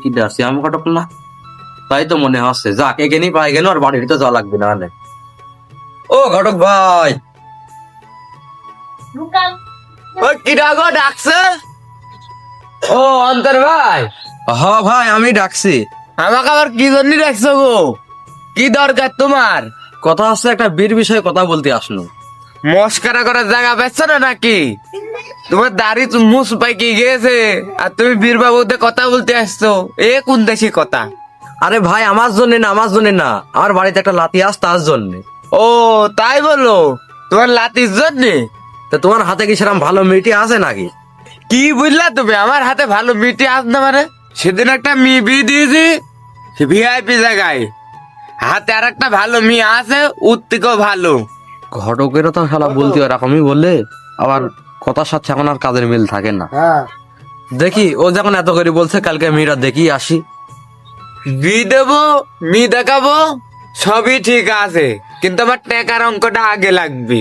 কি ডাকছি আমি ঘটক না? তাই তো মনে হচ্ছে, যাক এখানেই পাই গেল, আর বাড়ির তো যাওয়া লাগবে না। ও ঘটক ভাই, ও কি ডাকো ডাকছে? ও অন্তর ভাই, হ ভাই আমি ডাকছি। আমাকে আবার কি জন্য ডাকছো গো? কি দরকার তোমার? কথা হচ্ছে, একটা বীর বিষয়ে কথা বলতে আসলো। মস্কারা করার জায়গা পাচ্ছ না নাকি? তোমার দাড়ি মুছ পাইকে গিয়েছে আর তুমি বীরবাবুতে কথা বলতে আসছো, এ কোন দেশি কথা? আরে ভাই আমার জন্য না, আমার জন্য না, আমার বাড়িতে একটা লাতি আস তার জন্য। ও তাই বলো, তোমার লাতির জন্য? তা তোমার হাতে কি সেরকম ভালো মিটি আছে নাকি? কি বুঝলা তুমি? আমার হাতে ভালো মিটি আস না মানে? সেদিন একটা মেয়ে বিয়ে দিয়েছি ভিআইপি জায়গায়, হাতে আর একটা ভালো মেয়ে আছে, ওর থেকেও ভালো। ঘটকেরও তো শালা বলতে ওরকমই বললে, আবার কথার সাথে এখন আর কাজের মিল থাকে না। দেখি ও যখন এত করে বলছে, কালকে মেয়েরা দেখি আসি। বিয়ে দেবো, মেয়ে দেখাবো, সবই ঠিক আছে, কিন্তু আমার টাকার অঙ্কটা আগে লাগবে।